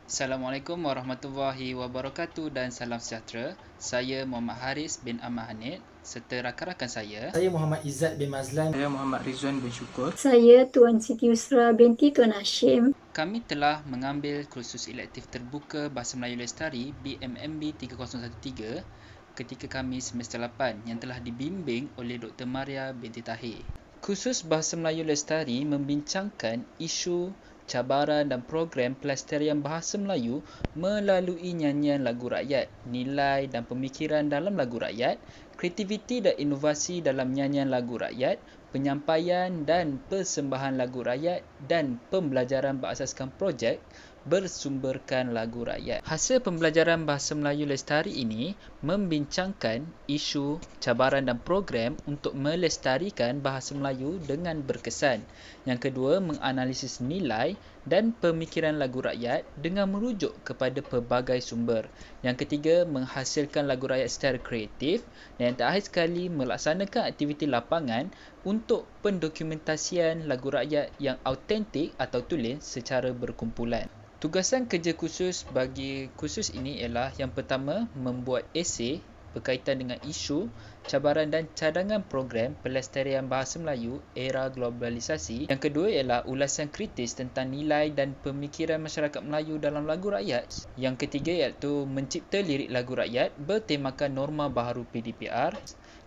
Assalamualaikum warahmatullahi wabarakatuh dan salam sejahtera. Saya Muhammad Haris bin Ahmad Hanid serta rakan-rakan saya. Saya Muhammad Izzat bin Mazlan. Saya Muhammad Rizwan bin Syukur. Saya Tuan Siti Yusra binti Tuan Hashim. Kami telah mengambil kursus elektif terbuka Bahasa Melayu Lestari BMMB 3013 ketika kami semester 8 yang telah dibimbing oleh Dr. Maria binti Tahir. Kursus Bahasa Melayu Lestari membincangkan isu, cabaran dan program pelestarian bahasa Melayu melalui nyanyian lagu rakyat, nilai dan pemikiran dalam lagu rakyat, kreativiti dan inovasi dalam nyanyian lagu rakyat, penyampaian dan persembahan lagu rakyat dan pembelajaran berasaskan projek bersumberkan lagu rakyat. Hasil pembelajaran Bahasa Melayu Lestari ini membincangkan isu, cabaran dan program untuk melestarikan bahasa Melayu dengan berkesan. Yang kedua, menganalisis nilai dan pemikiran lagu rakyat dengan merujuk kepada pelbagai sumber. Yang ketiga, menghasilkan lagu rakyat secara kreatif. Dan yang terakhir sekali, melaksanakan aktiviti lapangan untuk pendokumentasian lagu rakyat yang autentik atau tulis secara berkumpulan. Tugasan kerja khusus bagi kursus ini ialah yang pertama, membuat esei berkaitan dengan isu, cabaran dan cadangan program pelestarian bahasa Melayu era globalisasi. Yang kedua ialah ulasan kritis tentang nilai dan pemikiran masyarakat Melayu dalam lagu rakyat. Yang ketiga iaitu mencipta lirik lagu rakyat bertemakan norma baharu PDPR.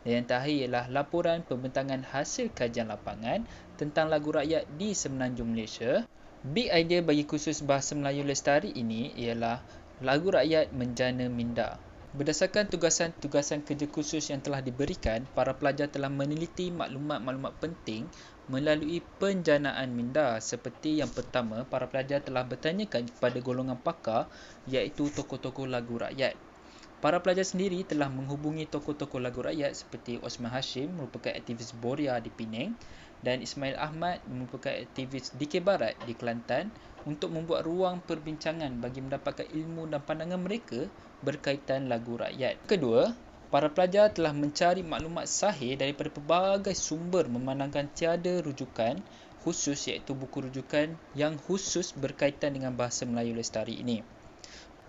Dan yang terakhir ialah laporan pembentangan hasil kajian lapangan tentang lagu rakyat di Semenanjung Malaysia. Big idea bagi kursus Bahasa Melayu Lestari ini ialah lagu rakyat menjana minda. Berdasarkan tugasan-tugasan kerja khusus yang telah diberikan, para pelajar telah meneliti maklumat-maklumat penting melalui penjanaan minda. Seperti yang pertama, para pelajar telah bertanyakan kepada golongan pakar iaitu tokoh-tokoh lagu rakyat. Para pelajar sendiri telah menghubungi tokoh-tokoh lagu rakyat seperti Osman Hashim merupakan aktivis Boria di Penang dan Ismail Ahmad merupakan aktivis DK Barat di Kelantan untuk membuat ruang perbincangan bagi mendapatkan ilmu dan pandangan mereka berkaitan lagu rakyat. Kedua, para pelajar telah mencari maklumat sahih daripada pelbagai sumber memandangkan tiada rujukan khusus iaitu buku rujukan yang khusus berkaitan dengan Bahasa Melayu Lestari ini.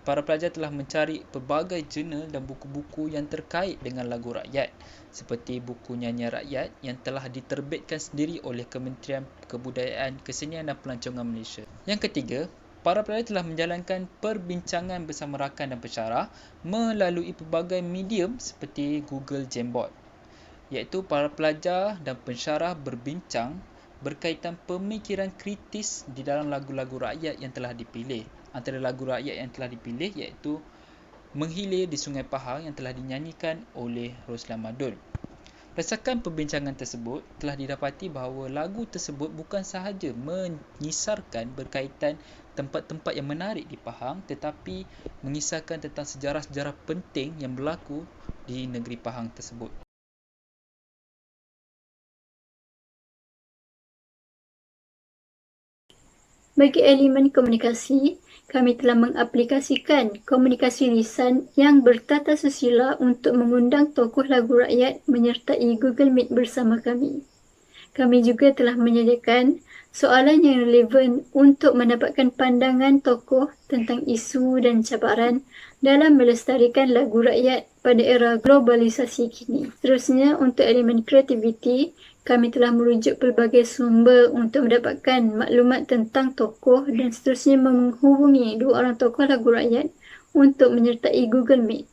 Para pelajar telah mencari pelbagai jurnal dan buku-buku yang terkait dengan lagu rakyat seperti buku nyanyian rakyat yang telah diterbitkan sendiri oleh Kementerian Kebudayaan, Kesenian dan Pelancongan Malaysia. Yang ketiga, para pelajar telah menjalankan perbincangan bersama rakan dan pensyarah melalui pelbagai medium seperti Google Jamboard, iaitu para pelajar dan pensyarah berbincang berkaitan pemikiran kritis di dalam lagu-lagu rakyat yang telah dipilih. Antara lagu rakyat yang telah dipilih iaitu Menghilir di Sungai Pahang yang telah dinyanyikan oleh Roslan Madun. Berdasarkan perbincangan tersebut, telah didapati bahawa lagu tersebut bukan sahaja mengisarkan berkaitan tempat-tempat yang menarik di Pahang, tetapi mengisarkan tentang sejarah-sejarah penting yang berlaku di negeri Pahang tersebut. Bagi elemen komunikasi, kami telah mengaplikasikan komunikasi lisan yang bertata susila untuk mengundang tokoh lagu rakyat menyertai Google Meet bersama kami. Kami juga telah menyediakan soalan yang relevan untuk mendapatkan pandangan tokoh tentang isu dan cabaran dalam melestarikan lagu rakyat pada era globalisasi kini. Seterusnya, untuk elemen kreativiti, kami telah merujuk pelbagai sumber untuk mendapatkan maklumat tentang tokoh dan seterusnya menghubungi dua orang tokoh lagu rakyat untuk menyertai Google Meet.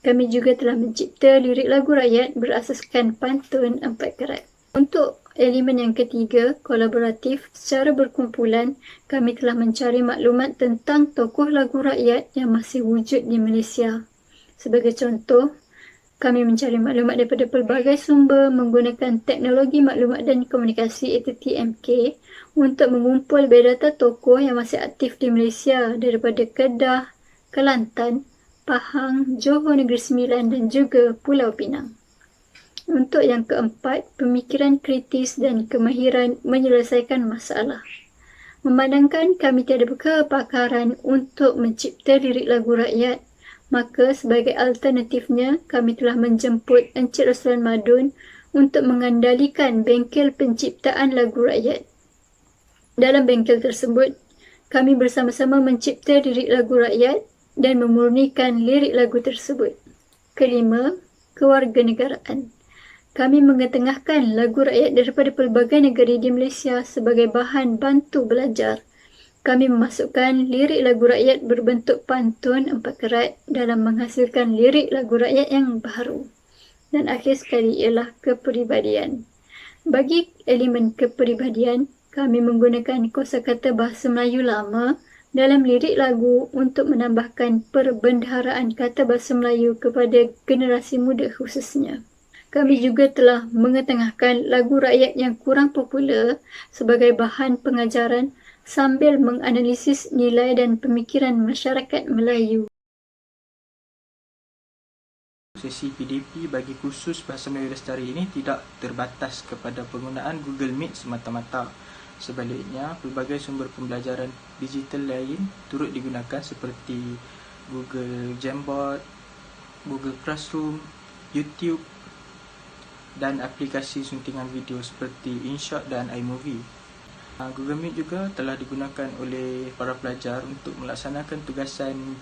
Kami juga telah mencipta lirik lagu rakyat berasaskan pantun 4 karat. Untuk elemen yang ketiga, kolaboratif, secara berkumpulan, kami telah mencari maklumat tentang tokoh lagu rakyat yang masih wujud di Malaysia. Sebagai contoh, kami mencari maklumat daripada pelbagai sumber menggunakan teknologi maklumat dan komunikasi iaitu TMK untuk mengumpul biodata tokoh yang masih aktif di Malaysia daripada Kedah, Kelantan, Pahang, Johor Negeri Sembilan dan juga Pulau Pinang. Untuk yang keempat, pemikiran kritis dan kemahiran menyelesaikan masalah. Memandangkan kami tiada kepakaran untuk mencipta lirik lagu rakyat, maka sebagai alternatifnya, kami telah menjemput Encik Roslan Madun untuk mengandalikan bengkel penciptaan lagu rakyat. Dalam bengkel tersebut, Kami bersama-sama mencipta lirik lagu rakyat dan memurnikan lirik lagu tersebut. Kelima, kewarganegaraan. Kami mengetengahkan lagu rakyat daripada pelbagai negara di Malaysia sebagai bahan bantu belajar. Kami memasukkan lirik lagu rakyat berbentuk pantun 4 kerat dalam menghasilkan lirik lagu rakyat yang baharu. Dan akhir sekali ialah kepribadian. Bagi elemen kepribadian, kami menggunakan kosakata bahasa Melayu lama dalam lirik lagu untuk menambahkan perbendaharaan kata bahasa Melayu kepada generasi muda khususnya. Kami juga telah mengetengahkan lagu rakyat yang kurang popular sebagai bahan pengajaran sambil menganalisis nilai dan pemikiran masyarakat Melayu. Sesi PDP bagi kursus Bahasa Melayu Lestari ini tidak terbatas kepada penggunaan Google Meet semata-mata. Sebaliknya, pelbagai sumber pembelajaran digital lain turut digunakan seperti Google Jamboard, Google Classroom, YouTube dan aplikasi suntingan video seperti InShot dan iMovie. Google Meet juga telah digunakan oleh para pelajar untuk melaksanakan tugasan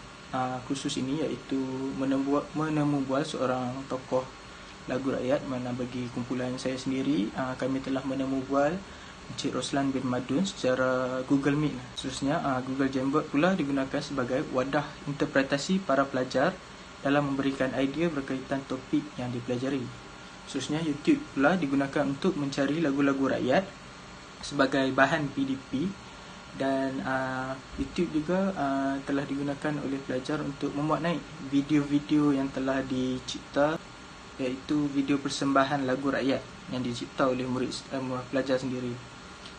khusus ini, iaitu menemubual seorang tokoh lagu rakyat. Mana bagi kumpulan saya sendiri, kami telah menemubual Encik Roslan bin Madun secara Google Meet. Khususnya Google Jamboard pula digunakan sebagai wadah interpretasi para pelajar dalam memberikan idea berkaitan topik yang dipelajari. Khususnya YouTube pula digunakan untuk mencari lagu-lagu rakyat sebagai bahan PDP, dan YouTube juga telah digunakan oleh pelajar untuk memuat naik video-video yang telah dicipta, iaitu video persembahan lagu rakyat yang dicipta oleh pelajar sendiri.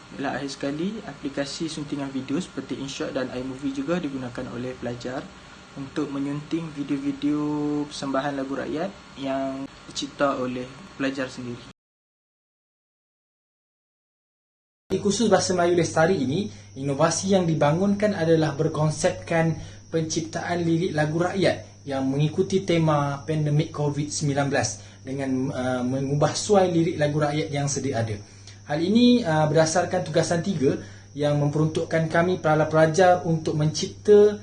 Bila akhir sekali, aplikasi suntingan video seperti InShot dan iMovie juga digunakan oleh pelajar untuk menyunting video-video persembahan lagu rakyat yang dicipta oleh pelajar sendiri. Di kursus Bahasa Melayu Lestari ini, inovasi yang dibangunkan adalah berkonsepkan penciptaan lirik lagu rakyat yang mengikuti tema pandemik COVID-19 dengan mengubah suai lirik lagu rakyat yang sedia ada. Hal ini berdasarkan tugasan 3 yang memperuntukkan kami para pelajar untuk mencipta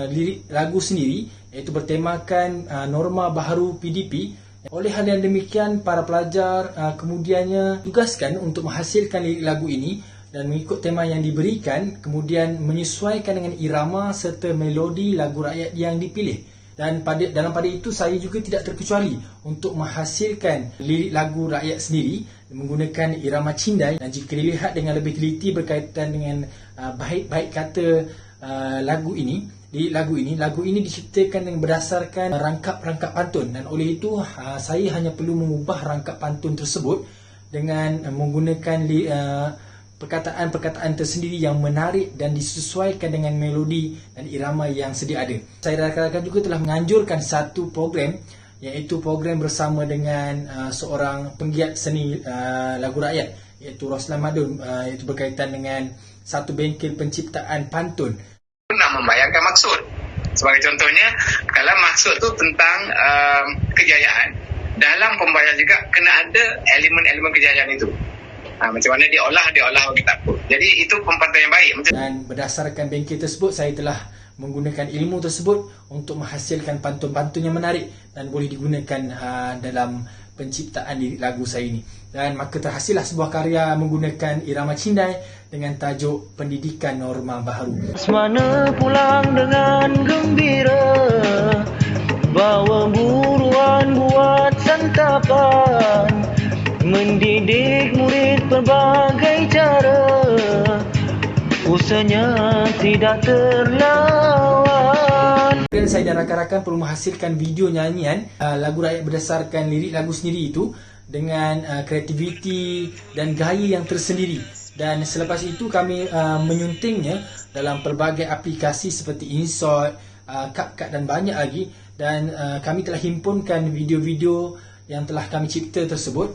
lirik lagu sendiri, iaitu bertemakan norma baharu PDP. Oleh hal yang demikian, para pelajar kemudiannya tugaskan untuk menghasilkan lirik lagu ini dan mengikut tema yang diberikan, kemudian menyesuaikan dengan irama serta melodi lagu rakyat yang dipilih. Dan dalam pada itu, saya juga tidak terkecuali untuk menghasilkan lirik lagu rakyat sendiri menggunakan irama cindai. Dan jika dilihat dengan lebih teliti berkaitan dengan baik-baik kata lagu ini diciptakan dengan berdasarkan rangkap-rangkap pantun, dan oleh itu saya hanya perlu mengubah rangkap pantun tersebut dengan menggunakan perkataan-perkataan tersendiri yang menarik dan disesuaikan dengan melodi dan irama yang sedia ada. Saya rakan-rakan juga telah menganjurkan satu program, iaitu program bersama dengan seorang penggiat seni lagu rakyat, iaitu Roslan Madun, iaitu berkaitan dengan satu bengkel penciptaan pantun. Nak membayangkan maksud. Sebagai contohnya, kalau maksud tu tentang kejayaan, dalam pembayar juga kena ada elemen-elemen kejayaan itu. Macam mana dia olah bagi takut. Jadi itu pempantun yang baik. Dan berdasarkan bengkel tersebut, saya telah menggunakan ilmu tersebut untuk menghasilkan pantun-pantun yang menarik dan boleh digunakan dalam penciptaan lirik lagu saya ini. Dan maka terhasillah sebuah karya menggunakan irama cindai dengan tajuk Pendidikan Norma Baharu. Semana pulang dengan gembira, bawa buruan buat santapan, mendidik murid berbagai cara, usahanya tidak terlawan. Dan saya dan rakan-rakan perlu menghasilkan video nyanyian lagu rakyat berdasarkan lirik lagu sendiri itu dengan kreativiti dan gaya yang tersendiri. Dan selepas itu kami menyuntingnya dalam pelbagai aplikasi seperti InShot, CapCut dan banyak lagi. Dan kami telah himpunkan video-video yang telah kami cipta tersebut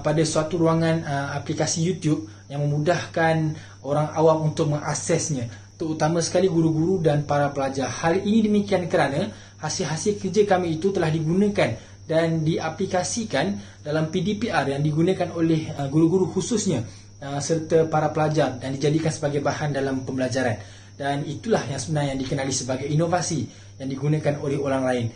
pada suatu ruangan aplikasi YouTube yang memudahkan orang awam untuk mengaksesnya, terutama sekali guru-guru dan para pelajar. Hal ini demikian kerana hasil-hasil kerja kami itu telah digunakan dan diaplikasikan dalam PDPR yang digunakan oleh guru-guru khususnya serta para pelajar dan dijadikan sebagai bahan dalam pembelajaran. Dan itulah yang sebenarnya yang dikenali sebagai inovasi yang digunakan oleh orang lain.